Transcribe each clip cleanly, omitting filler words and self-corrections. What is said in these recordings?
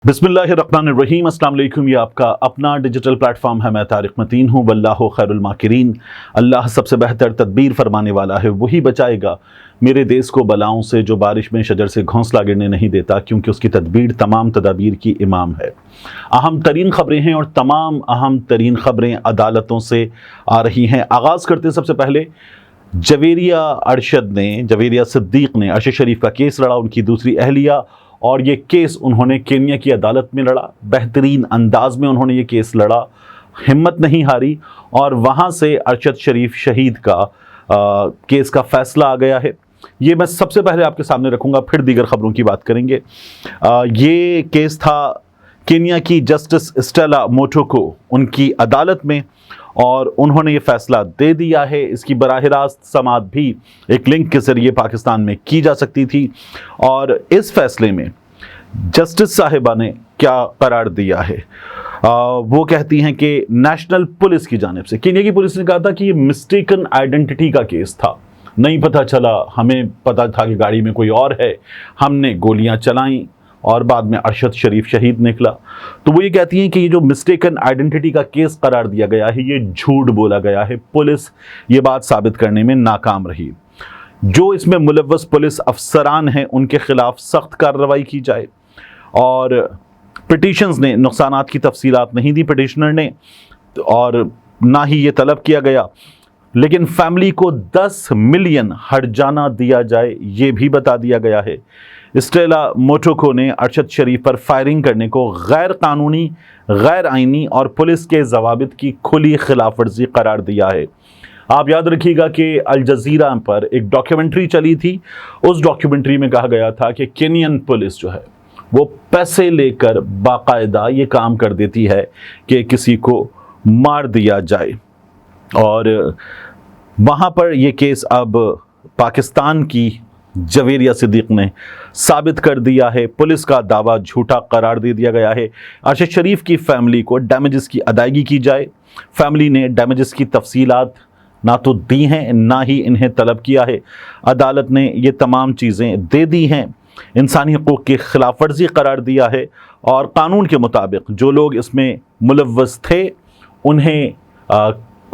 बिस्मिल्लाहिर्रहमानिर्रहीम। अस्सलाम वालेकुम। ये आपका अपना डिजिटल प्लेटफॉर्म है। मैं तारिक मतीन हूँ। वल्लाहु खैरुल माकिरीन। अल्लाह सबसे बेहतर तदबीर फरमाने वाला है, वही बचाएगा मेरे देश को बलाओं से। जो बारिश में शजर से घोंसला गिरने नहीं देता, क्योंकि उसकी तदबीर तमाम तदाबीर की इमाम है। अहम तरीन ख़बरें हैं और तमाम अहम तरीन ख़बरें अदालतों से आ रही हैं। आगाज़ करते हैं सबसे पहले जवेरिया सिद्दीक़ ने अरशद शरीफ का केस लड़ा, उनकी दूसरी अहलिया, और ये केस उन्होंने केन्या की अदालत में लड़ा। बेहतरीन अंदाज में उन्होंने ये केस लड़ा, हिम्मत नहीं हारी, और वहाँ से अरशद शरीफ शहीद का केस का फैसला आ गया है। ये मैं सबसे पहले आपके सामने रखूँगा, फिर दीगर ख़बरों की बात करेंगे। ये केस था केन्या की जस्टिस स्टेला मोटोको उनकी अदालत में, और उन्होंने ये फ़ैसला दे दिया है। इसकी बराह रास्त समाअत भी एक लिंक के ज़रिए पाकिस्तान में की जा सकती थी, और इस फ़ैसले में जस्टिस साहिबा ने क्या करार दिया है। वो कहती हैं कि नेशनल पुलिस की जानिब से, केन्या की पुलिस ने कहा था कि ये मिस्टेकन आइडेंटिटी का केस था, नहीं पता चला, हमें पता था कि गाड़ी में कोई और है, हमने गोलियां चलाईं और बाद में अरशद शरीफ शहीद निकला। तो वो ये कहती हैं कि ये जो मिस्टेकन आइडेंटिटी का केस करार दिया गया है, ये झूठ बोला गया है। पुलिस ये बात साबित करने में नाकाम रही। जो इसमें मुलव्वस पुलिस अफसरान हैं, उनके खिलाफ सख्त कार्रवाई की जाए। और पिटिशंस ने नुकसानात की तफसीलात नहीं दी पिटिशनर ने, और ना ही ये तलब किया गया, लेकिन फैमिली को 10 मिलियन हर्जाना दिया जाए, ये भी बता दिया गया है। स्टेला मोटोको ने अरशद शरीफ पर फायरिंग करने को गैर कानूनी, गैर आइनी और पुलिस के ज़वाबित की खुली खिलाफ वर्जी करार दिया है। आप याद रखिएगा कि अल जज़ीरा पर एक डॉक्यूमेंट्री चली थी। उस डॉक्यूमेंट्री में कहा गया था कि केनियन पुलिस जो है वो पैसे लेकर बाकायदा ये काम कर देती है कि किसी को मार दिया जाए, और वहाँ पर ये केस अब पाकिस्तान की जवेरिया सिद्दीक़ ने साबित कर दिया है। पुलिस का दावा झूठा करार दे दिया गया है। अरशद शरीफ की फैमिली को डैमेजेस की अदायगी की जाए। फैमिली ने डैमेजेस की तफसीलात ना तो दी हैं, ना ही इन्हें तलब किया है। अदालत ने ये तमाम चीज़ें दे दी हैं। इंसानी हकूक़ की खिलाफ वर्जी करार दिया है, और कानून के मुताबिक जो लोग इसमें मुलव्वस थे उन्हें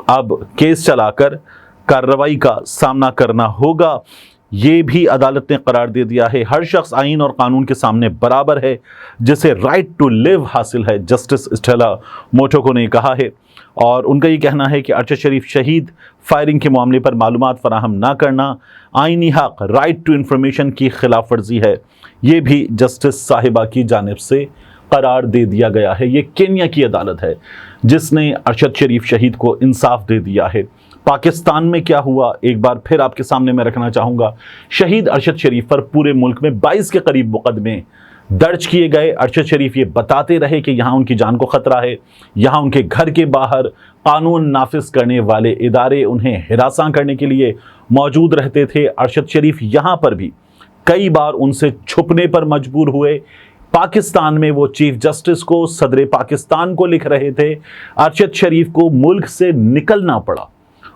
अब केस चलाकर कार्रवाई का सामना करना होगा। ये भी अदालत ने करार दे दिया है। हर शख्स आइन और कानून के सामने बराबर है, जिसे राइट टू लिव हासिल है, जस्टिस स्टेला मोटोको ने कहा है। और उनका ये कहना है कि अरशद शरीफ शहीद फायरिंग के मामले पर मालूमात फराहम ना करना आइनी हक, राइट टू इंफॉर्मेशन की खिलाफ वर्जी है। ये भी जस्टिस साहिबा की जानिब से करार दे दिया गया है। ये केन्या की अदालत है जिसने अरशद शरीफ शहीद को इंसाफ दे दिया है। पाकिस्तान में क्या हुआ, एक बार फिर आपके सामने मैं रखना चाहूँगा। शहीद अरशद शरीफ पर पूरे मुल्क में 22 के करीब मुकदमे दर्ज किए गए। अरशद शरीफ ये बताते रहे कि यहाँ उनकी जान को ख़तरा है, यहाँ उनके घर के बाहर कानून नाफिज करने वाले इदारे उन्हें हिरासां करने के लिए मौजूद रहते थे। अरशद शरीफ यहाँ पर भी कई बार उनसे छुपने पर मजबूर हुए। पाकिस्तान में वो चीफ जस्टिस को, सदर पाकिस्तान को लिख रहे थे। अरशद शरीफ को मुल्क से निकलना पड़ा,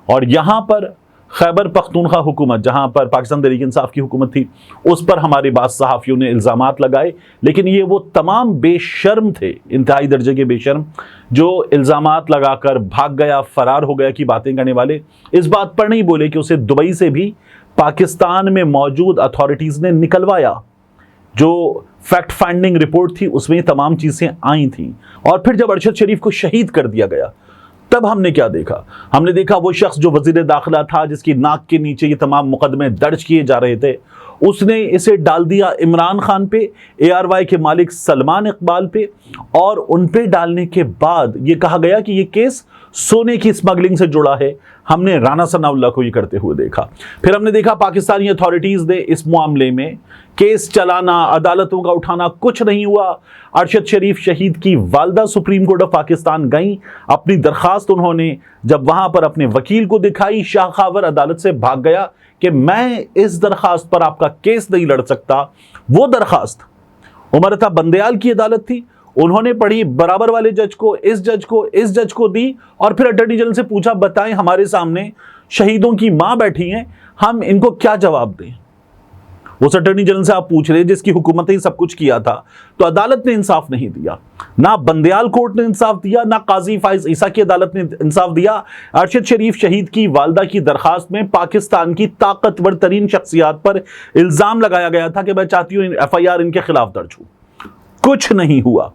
और यहाँ पर खैबर पख्तूनख्वा हुकूमत, जहाँ पर पाकिस्तान तहरीक इंसाफ की हुकूमत थी, उस पर हमारे बाद सहाफ़ियों ने इल्ज़ामात लगाए। लेकिन ये वो तमाम बेशर्म थे, इंतहाई दर्जे के बेशर्म, जो इल्ज़ामात लगाकर भाग गया, फ़रार हो गया की बातें करने वाले इस बात पर नहीं बोले कि उसे दुबई से भी पाकिस्तान में मौजूद अथॉरिटीज़ ने निकलवाया। जो फैक्ट फाइंडिंग रिपोर्ट थी उसमें ये तमाम चीज़ें आई थीं। और फिर जब अरशद शरीफ को शहीद कर दिया गया, तब हमने क्या देखा? हमने देखा वो शख्स जो वज़ीर दाखिला था, जिसकी नाक के नीचे ये तमाम मुकदमे दर्ज किए जा रहे थे, उसने इसे डाल दिया इमरान खान पे, ARY के मालिक सलमान इकबाल पे, और उन पे डालने के बाद ये कहा गया कि ये केस सोने की स्मगलिंग से जुड़ा है। हमने राना सनाउल्लाह को ये करते हुए देखा। फिर हमने देखा पाकिस्तानी अथॉरिटीज़ ने इस मामले में केस चलाना, अदालतों का उठाना, कुछ नहीं हुआ। अरशद शरीफ शहीद की वालदा सुप्रीम कोर्ट ऑफ पाकिस्तान गई, अपनी दरख्वास्त उन्होंने जब वहाँ पर अपने वकील को दिखाई, शाह खावर अदालत से भाग गया कि मैं इस दरख्वास्त पर आपका केस नहीं लड़ सकता। वो दरख्वास्त उमरता बंदयाल की अदालत थी, उन्होंने पढ़ी, बराबर वाले जज को, इस जज को दी, और फिर अटॉर्नी जनरल से पूछा, बताएं हमारे सामने शहीदों की मां बैठी हैं, हम इनको क्या जवाब दें। उस अटॉर्नी जनरल से आप पूछ रहे हैं जिसकी हुकूमत ने सब कुछ किया था, तो अदालत ने इंसाफ नहीं दिया, ना बंदयाल कोर्ट ने इंसाफ दिया, ना काजी फाइज ईसा की अदालत ने इंसाफ दिया। अरशद शरीफ शहीद की वालदा की दरखास्त में पाकिस्तान की ताकतवर तरीन शख्सियात पर इल्जाम लगाया गया था कि मैं चाहती हूँ FIR इनके खिलाफ दर्ज हो, कुछ नहीं हुआ।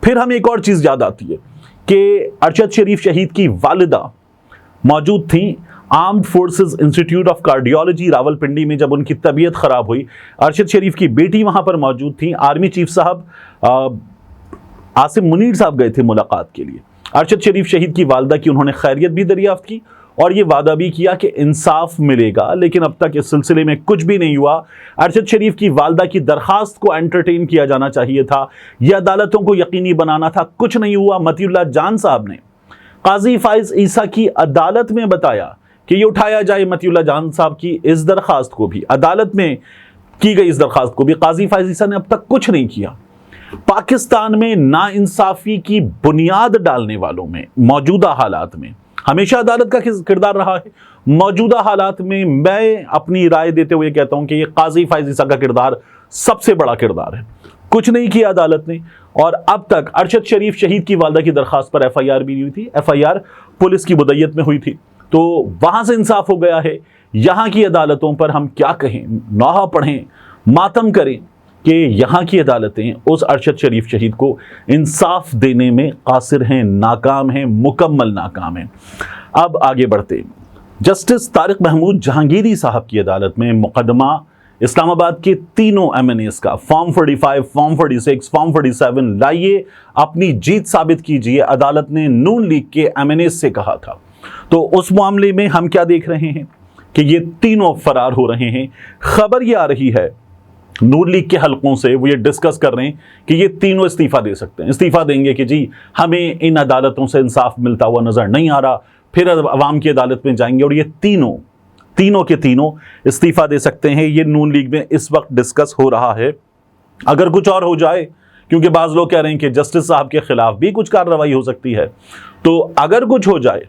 फिर हमें एक और चीज याद आती है कि अरशद शरीफ शहीद की वालिदा मौजूद थी armed forces institute of cardiology Rawalpindi में। जब उनकी तबीयत खराब हुई, अरशद शरीफ की बेटी वहां पर मौजूद थी। आर्मी चीफ साहब आसिम मुनीर साहब गए थे मुलाकात के लिए। अरशद शरीफ शहीद की वालदा की उन्होंने खैरियत भी दरियाफ्त की और ये वादा भी किया कि इंसाफ मिलेगा, लेकिन अब तक इस सिलसिले में कुछ भी नहीं हुआ। अरशद शरीफ की वालदा की दरखास्त को एंटरटेन किया जाना चाहिए था, यह अदालतों को यकीनी बनाना था, कुछ नहीं हुआ। मतीउल्लाह जान साहब ने काजी फाइज ईसा की अदालत में बताया कि ये उठाया जाए। मतीउल्लाह जान साहब की इस दरखास्त को भी, अदालत में की गई इस दरखास्त को भी काजी फाइज ईसा ने अब तक कुछ नहीं किया। पाकिस्तान में नाइंसाफी की बुनियाद डालने वालों में मौजूदा हालात में हमेशा अदालत का किरदार रहा है। मौजूदा हालात में मैं अपनी राय देते हुए कहता हूं कि ये काजी फाइज ईसा का किरदार सबसे बड़ा किरदार है। कुछ नहीं किया अदालत ने, और अब तक अरशद शरीफ शहीद की वालदा की दरखास्त पर FIR भी नहीं हुई थी। FIR पुलिस की मुद्दत में हुई थी, तो वहां से इंसाफ हो गया है। यहां की अदालतों पर हम क्या कहें, नौहा पढ़ें, मातम करें कि यहां की अदालतें उस अरशद शरीफ शहीद को इंसाफ देने में कासिर हैं, नाकाम हैं, मुकम्मल नाकाम हैं। अब आगे बढ़ते, जस्टिस तारिक महमूद जहांगीरी साहब की अदालत में मुकदमा इस्लामाबाद के तीनों MNAs का फॉर्म 45, फॉर्म 46, फॉर्म 47 लाइए, अपनी जीत साबित कीजिए, अदालत ने नून लीग के MNAs से कहा था। तो उस मामले में हम क्या देख रहे हैं कि ये तीनों फरार हो रहे हैं। खबर ये आ रही है नून लीग के हलकों से, वो ये डिस्कस कर रहे हैं कि ये तीनों इस्तीफा दे सकते हैं, इस्तीफा देंगे कि जी हमें इन अदालतों से इंसाफ मिलता हुआ नजर नहीं आ रहा, फिर अवाम की अदालत में जाएंगे और ये तीनों के तीनों इस्तीफा दे सकते हैं। ये नून लीग में इस वक्त डिस्कस हो रहा है। अगर कुछ और हो जाए, क्योंकि बाज लोग कह रहे हैं कि जस्टिस साहब के खिलाफ भी कुछ कार्रवाई हो सकती है, तो अगर कुछ हो जाए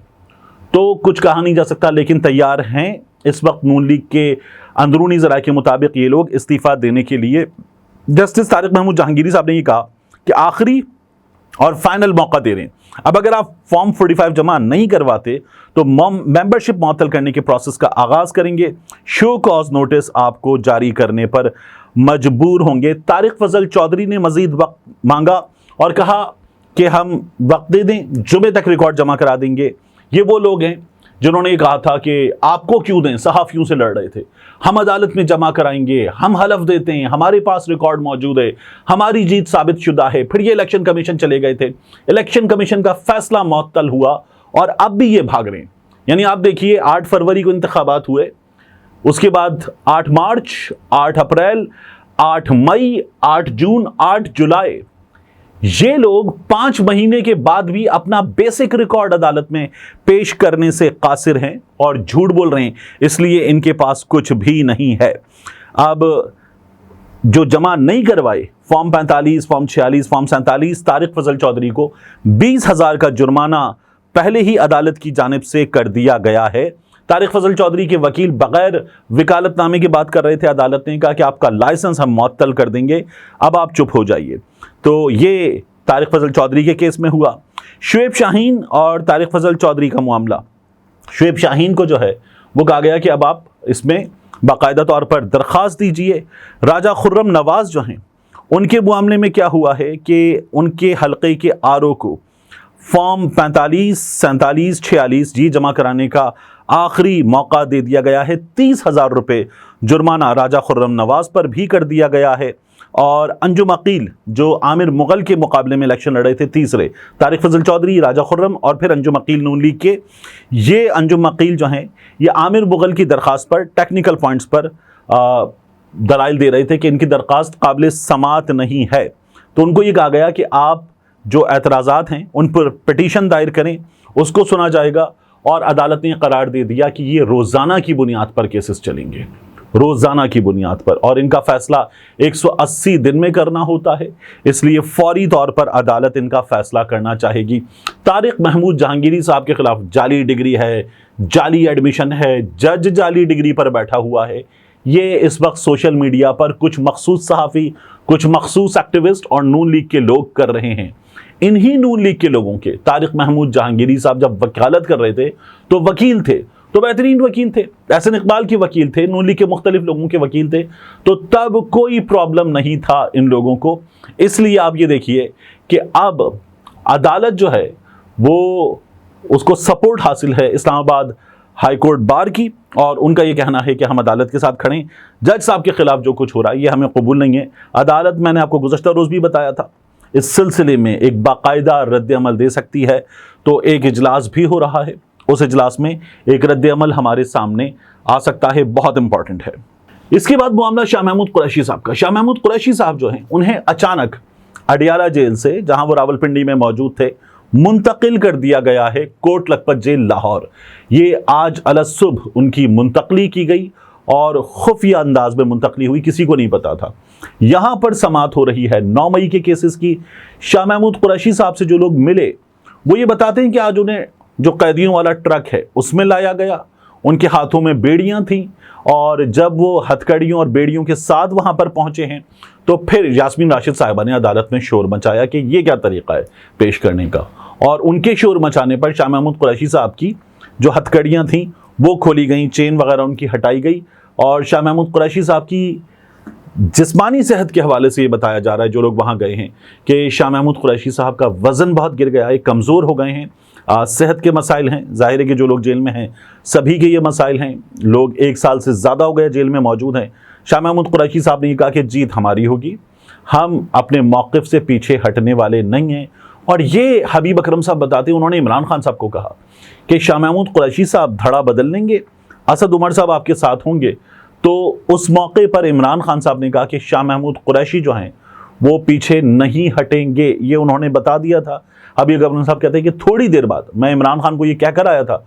तो कुछ कहा नहीं जा सकता, लेकिन तैयार हैं इस वक्त नून लीग के अंदरूनी ज़राए के मुताबिक ये लोग इस्तीफा देने के लिए। जस्टिस तारिक महमूद जहांगीरी साहब ने ये कहा कि आखिरी और फाइनल मौका दे रहे हैं। अब अगर आप फॉर्म 45 जमा नहीं करवाते तो मेंबरशिप मुअत्तल करने के प्रोसेस का आगाज करेंगे, शो कॉज नोटिस आपको जारी करने पर मजबूर होंगे। तारिक फजल चौधरी ने मजीद वक्त मांगा और कहा कि हम वक्त दे दें, जुमे तक रिकॉर्ड जमा करा देंगे। ये वो लोग हैं जिन्होंने कहा था कि आपको क्यों दें, सहाफ़ियों से लड़ रहे थे, हम अदालत में जमा कराएंगे, हम हलफ देते हैं, हमारे पास रिकॉर्ड मौजूद है, हमारी जीत साबित शुदा है। फिर ये इलेक्शन कमीशन चले गए थे, इलेक्शन कमीशन का फैसला मुअत्तल हुआ और अब भी ये भाग रहे हैं। यानी आप देखिए 8 फरवरी को इंतखाबात हुए, उसके बाद 8 मार्च, 8 अप्रैल, 8 मई, 8 जून, 8 जुलाई, ये लोग 5 महीने के बाद भी अपना बेसिक रिकॉर्ड अदालत में पेश करने से कासिर हैं और झूठ बोल रहे हैं, इसलिए इनके पास कुछ भी नहीं है। अब जो जमा नहीं करवाए फॉर्म 45, फॉर्म 46, फॉर्म 47, तारिक फजल चौधरी को 20,000 का जुर्माना पहले ही अदालत की जानिब से कर दिया गया है। तारिक फजल चौधरी के वकील बगैर वकालतनामे की बात कर रहे थे, अदालत ने कहा कि आपका लाइसेंस हम मुअत्तल कर देंगे, अब आप चुप हो जाइए। तो ये तारिक फजल चौधरी के केस में हुआ। शुएब शाहीन और तारिक फजल चौधरी का मामला, शुएब शाहीन को जो है वो कहा गया कि अब आप इसमें बाकायदा तौर पर दरख्वास्त दीजिए। राजा खुर्रम नवाज जो हैं उनके मामले में क्या हुआ है कि उनके हल्के के RO को फॉर्म 45, 47, 46 जी जमा कराने का आखिरी मौका दे दिया गया है। 30,000 रुपये जुर्माना राजा खुर्रम नवाज पर भी कर दिया गया है। और अंजुम अकील जो आमिर मुगल के मुकाबले में इलेक्शन लड़ रहे थे, तीसरे, तारिक फजल चौधरी, राजा खुर्रम और फिर अंजुम अकील नून लीग के, ये अंजुम अकील जो हैं ये आमिर मुगल की दरख्वास्त पर टेक्निकल पॉइंट्स पर दलाइल दे रहे थे कि इनकी दरख्वास्त काबिल समात नहीं है। तो उनको ये कहा गया कि आप जो एतराज़ात हैं उन पर पिटीशन दायर करें, उसको सुना जाएगा। और अदालत ने करार दे दिया कि ये रोज़ाना की बुनियाद पर केसेस चलेंगे, रोज़ाना की बुनियाद पर, और इनका फैसला 180 दिन में करना होता है, इसलिए फौरी तौर पर अदालत इनका फैसला करना चाहेगी। तारिक महमूद जहांगीरी साहब के खिलाफ जाली डिग्री है, जाली एडमिशन है, जज जाली डिग्री पर बैठा हुआ है, یہ اس وقت سوشل میڈیا پر کچھ مخصوص صحافی، کچھ مخصوص ایکٹیوسٹ اور نون لیگ کے لوگ کر رہے ہیں۔ انہی نون لیگ کے لوگوں کے طارق محمود جہانگیری صاحب جب وکالت کر رہے تھے تو وکیل تھے، تو بہترین وکیل تھے، احسن اقبال کے وکیل تھے، نون لیگ کے مختلف لوگوں کے وکیل تھے، تو تب کوئی پرابلم نہیں تھا ان لوگوں کو۔ اس لیے آپ یہ دیکھیے کہ اب عدالت جو ہے وہ اس کو سپورٹ حاصل ہے اسلام آباد ہائی کورٹ بار کی، اور ان کا یہ کہنا ہے کہ ہم عدالت کے ساتھ کھڑے ہیں، جج صاحب کے خلاف جو کچھ ہو رہا ہے یہ ہمیں قبول نہیں ہے۔ عدالت، میں نے آپ کو گزشتہ روز بھی بتایا تھا، اس سلسلے میں ایک باقاعدہ رد عمل دے سکتی ہے، تو ایک اجلاس بھی ہو رہا ہے، اس اجلاس میں ایک رد عمل ہمارے سامنے آ سکتا ہے، بہت امپورٹنٹ ہے۔ اس کے بعد معاملہ شاہ محمود قریشی صاحب کا۔ شاہ محمود قریشی صاحب جو ہیں انہیں اچانک اڈیالہ جیل سے، جہاں وہ راولپنڈی میں موجود تھے، منتقل کر دیا گیا ہے کوٹ لکھپت جیل لاہور۔ یہ آج الصبح ان کی منتقلی کی گئی اور خفیہ انداز میں منتقلی ہوئی، کسی کو نہیں پتا تھا۔ یہاں پر سماعت ہو رہی ہے 9 مئی کے کیسز کی۔ شاہ محمود قریشی صاحب سے جو لوگ ملے وہ یہ بتاتے ہیں کہ آج انہیں جو قیدیوں والا ٹرک ہے اس میں لایا گیا، ان کے ہاتھوں میں بیڑیاں تھیں، اور جب وہ ہتھکڑیوں اور بیڑیوں کے ساتھ وہاں پر پہنچے ہیں تو پھر یاسمین راشد صاحبہ نے عدالت میں شور مچایا کہ یہ کیا طریقہ ہے پیش کرنے کا، اور ان کے شور مچانے پر شاہ محمود قریشی صاحب کی جو ہتھکڑیاں تھیں وہ کھولی گئیں، چین وغیرہ ان کی ہٹائی گئی، اور شاہ محمود قریشی صاحب کی جسمانی صحت کے حوالے سے یہ بتایا جا رہا ہے، جو لوگ وہاں گئے ہیں، کہ شاہ محمود قریشی صاحب کا وزن بہت گر گیا ہے، کمزور ہو گئے ہیں، صحت کے مسائل ہیں، ظاہر ہے کہ جو لوگ جیل میں ہیں سبھی کے یہ مسائل ہیں، لوگ 1 سال سے زیادہ ہو گئے جیل میں موجود ہیں۔ شاہ محمود قریشی صاحب نے یہ کہا کہ جیت ہماری ہوگی، ہم اپنے موقف سے پیچھے ہٹنے والے نہیں ہیں، اور یہ حبیب اکرم صاحب بتاتے ہیں، انہوں نے عمران خان صاحب کو کہا کہ شاہ محمود قریشی صاحب دھڑا بدل لیں گے، اسد عمر صاحب آپ کے ساتھ ہوں گے، تو اس موقع پر عمران خان صاحب نے کہا کہ شاہ محمود قریشی جو ہیں وہ پیچھے نہیں ہٹیں گے، یہ انہوں نے بتا دیا تھا۔ حبیب اکرم صاحب کہتے ہیں کہ تھوڑی دیر بعد میں عمران خان کو یہ کہہ کر آیا تھا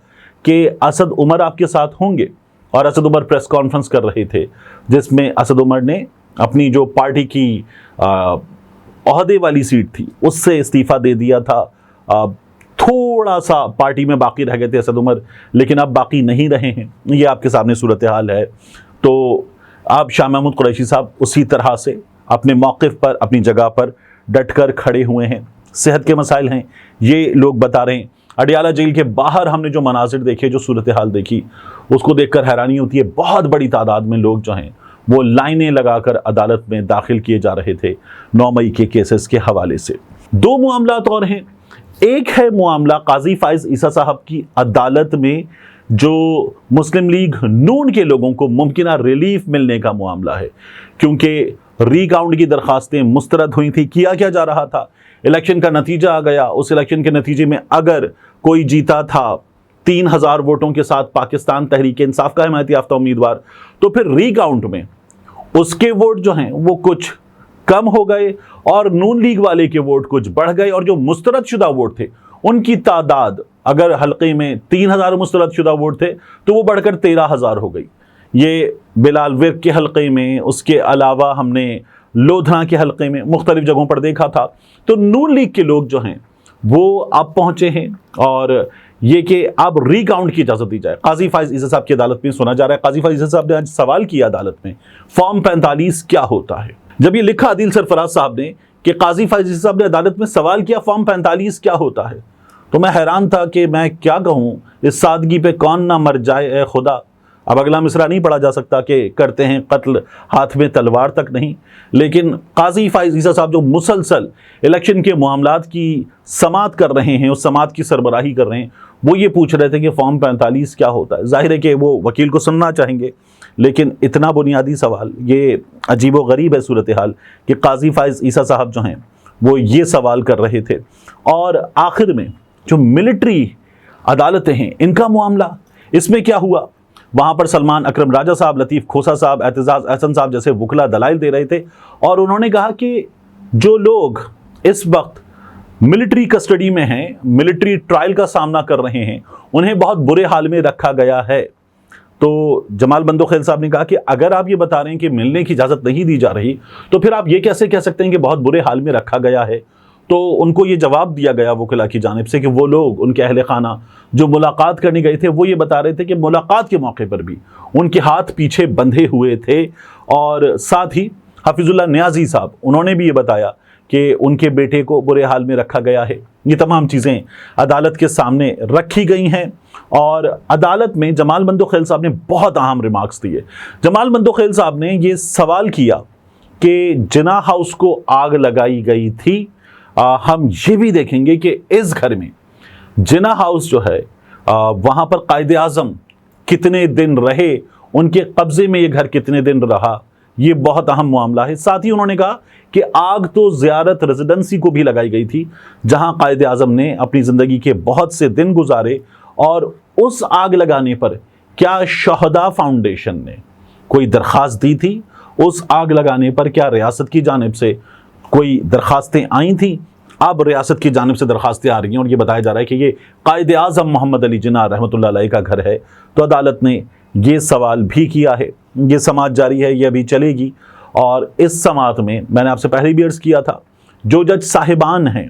کہ اسد عمر آپ کے ساتھ ہوں گے، اور اسد عمر پریس کانفرنس کر رہے تھے جس میں اسد عمر نے اپنی جو پارٹی کی عہدے والی سیٹ تھی اس سے استعفیٰ دے دیا تھا۔ تھوڑا سا پارٹی میں باقی رہ گئے تھے اسد عمر، لیکن اب باقی نہیں رہے ہیں، یہ آپ کے سامنے صورتحال ہے۔ تو اب شاہ محمود قریشی صاحب اسی طرح سے اپنے موقف پر، اپنی جگہ پر ڈٹ کر کھڑے ہوئے ہیں، صحت کے مسائل ہیں یہ لوگ بتا رہے ہیں۔ اڈیالہ جیل کے باہر ہم نے جو مناظر دیکھے، جو صورتحال دیکھی، اس کو دیکھ کر حیرانی ہوتی ہے، بہت بڑی تعداد میں لوگ جو ہیں وہ لائنیں لگا کر عدالت میں داخل کیے جا رہے تھے 9 مئی کے کیسز کے حوالے سے۔ 2 معاملات اور ہیں، ایک ہے معاملہ قاضی فائز عیسیٰ صاحب کی عدالت میں جو مسلم لیگ نون کے لوگوں کو ممکنہ ریلیف ملنے کا معاملہ ہے، کیونکہ ری کاؤنٹ کی درخواستیں مسترد ہوئی تھی۔ کیا جا رہا تھا، الیکشن کا نتیجہ آ گیا، اس الیکشن کے نتیجے میں اگر کوئی جیتا تھا 3000 ووٹوں کے ساتھ پاکستان تحریک انصاف کا حمایت یافتہ امیدوار، تو پھر ری کاؤنٹ میں اس کے ووٹ جو ہیں وہ کچھ کم ہو گئے اور نون لیگ والے کے ووٹ کچھ بڑھ گئے، اور جو مسترد شدہ ووٹ تھے ان کی تعداد، اگر حلقے میں 3000 مسترد شدہ ووٹ تھے تو وہ بڑھ کر 13000 ہو گئی۔ یہ بلال ورک کے حلقے میں، اس کے علاوہ ہم نے لودھنا کے حلقے میں مختلف جگہوں پر دیکھا تھا۔ تو نون لیگ کے لوگ جو ہیں وہ اب پہنچے ہیں، اور یہ کہ اب ری کاؤنٹ کی اجازت دی جائے۔ قاضی فائز عیسیٰ صاحب کی عدالت میں سنا جا رہا ہے، قاضی فائز عیسیٰ صاحب نے آج سوال کیا عدالت میں، فارم 45 کیا ہوتا ہے؟ جب یہ لکھا عادل سرفراز صاحب نے کہ قاضی فائز عیسیٰ صاحب نے عدالت میں سوال کیا فارم 45 کیا ہوتا ہے، تو میں حیران تھا کہ میں کیا کہوں، اس سادگی پہ کون نہ مر جائے اے خدا۔ اب اگلا مصرع نہیں پڑھا جا سکتا کہ کرتے ہیں قتل ہاتھ میں تلوار تک نہیں، لیکن قاضی فائز عیسیٰ صاحب جو مسلسل الیکشن کے معاملات کی سماعت کر رہے ہیں، اس سماعت کی سربراہی کر رہے ہیں، وہ یہ پوچھ رہے تھے کہ فارم 45 کیا ہوتا ہے۔ ظاہر ہے کہ وہ وکیل کو سننا چاہیں گے، لیکن اتنا بنیادی سوال، یہ عجیب و غریب ہے صورتحال کہ قاضی فائز عیسیٰ صاحب جو ہیں وہ یہ سوال کر رہے تھے۔ اور آخر میں جو ملٹری عدالتیں ہیں ان کا معاملہ، اس میں کیا ہوا، وہاں پر سلمان اکرم راجہ صاحب، لطیف کھوسہ صاحب، اعتزاز احسن صاحب جیسے وکلا دلائل دے رہے تھے، اور انہوں نے کہا کہ جو لوگ اس وقت ملٹری کسٹڈی میں ہیں، ملٹری ٹرائل کا سامنا کر رہے ہیں، انہیں بہت برے حال میں رکھا گیا ہے۔ تو جمال بندوخیل صاحب نے کہا کہ اگر آپ یہ بتا رہے ہیں کہ ملنے کی اجازت نہیں دی جا رہی، تو پھر آپ یہ کیسے کہہ سکتے ہیں کہ بہت برے حال میں رکھا گیا ہے؟ تو ان کو یہ جواب دیا گیا وکلا کی جانب سے کہ وہ لوگ ان کے اہل خانہ جو ملاقات کرنے گئے تھے وہ یہ بتا رہے تھے کہ ملاقات کے موقع پر بھی ان کے ہاتھ پیچھے بندھے ہوئے تھے، اور ساتھ ہی حفیظ اللہ نیازی صاحب انہوں نے بھی یہ بتایا کہ ان کے بیٹے کو برے حال میں رکھا گیا ہے۔ یہ تمام چیزیں عدالت کے سامنے رکھی گئی ہیں، اور عدالت میں جمال بندوخیل صاحب نے بہت اہم ریمارکس دیے۔ جمال بندوخیل صاحب نے یہ سوال کیا کہ جناح ہاؤس کو آگ لگائی گئی تھی، ہم یہ بھی دیکھیں گے کہ اس گھر میں جناح ہاؤس جو ہے وہاں پر قائد اعظم کتنے دن رہے، ان کے قبضے میں یہ گھر کتنے دن رہا، یہ بہت اہم معاملہ ہے۔ ساتھ ہی انہوں نے کہا کہ آگ تو زیارت ریزیڈنسی کو بھی لگائی گئی تھی جہاں قائد اعظم نے اپنی زندگی کے بہت سے دن گزارے، اور اس آگ لگانے پر کیا شہداء فاؤنڈیشن نے کوئی درخواست دی تھی؟ اس آگ لگانے پر کیا ریاست کی جانب سے کوئی درخواستیں آئی تھیں؟ اب ریاست کی جانب سے درخواستیں آ رہی ہیں، اور یہ بتایا جا رہا ہے کہ یہ قائد اعظم محمد علی جناح رحمۃ اللہ علیہ کا گھر ہے۔ تو عدالت نے یہ سوال بھی کیا ہے۔ یہ سماعت جاری ہے، یہ ابھی چلے گی، اور اس سماعت میں نے آپ سے پہلے بھی عرض کیا تھا جو جج صاحبان ہیں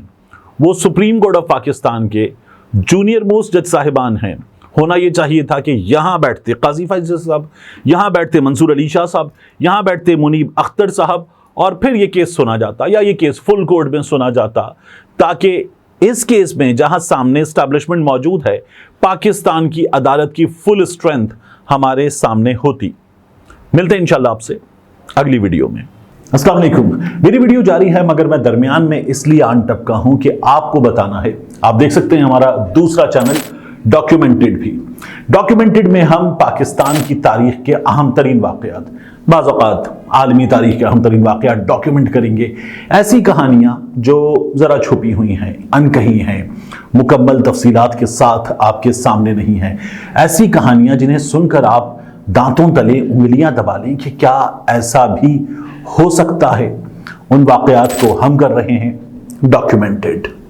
وہ سپریم کورٹ آف پاکستان کے جونیئر موسٹ جج صاحبان ہیں۔ ہونا یہ چاہیے تھا کہ یہاں بیٹھتے قاضی فیض صاحب، یہاں بیٹھتے منصور علی شاہ صاحب، یہاں بیٹھتے منیب اختر صاحب، اور پھر یہ کیس سنا جاتا، یا یہ کیس فل کورٹ میں سنا جاتا، تاکہ اس کیس میں جہاں سامنے اسٹیبلشمنٹ موجود ہے پاکستان کی عدالت کی فل اسٹرینتھ ہمارے سامنے ہوتی۔ ملتے ہیں انشاءاللہ آپ سے اگلی ویڈیو میں۔ السلام علیکم۔ میری ویڈیو جاری ہے مگر میں درمیان میں اس لیے آن ٹپکا ہوں کہ آپ کو بتانا ہے، آپ دیکھ سکتے ہیں ہمارا دوسرا چینل ڈاکیومنٹڈ بھی۔ ڈاکیومنٹڈ میں ہم پاکستان کی تاریخ کے اہم ترین واقعات، بعض اوقات عالمی تاریخ کے اہم ترین واقعات ڈاکیومنٹ کریں گے۔ ایسی کہانیاں جو ذرا چھپی ہوئی ہیں، انکہی ہیں، مکمل تفصیلات کے ساتھ آپ کے سامنے نہیں ہیں، ایسی کہانیاں جنہیں سن کر آپ دانتوں تلے انگلیاں دبا لیں کہ کیا ایسا بھی ہو سکتا ہے، ان واقعات کو ہم کر رہے ہیں ڈاکیومنٹڈ۔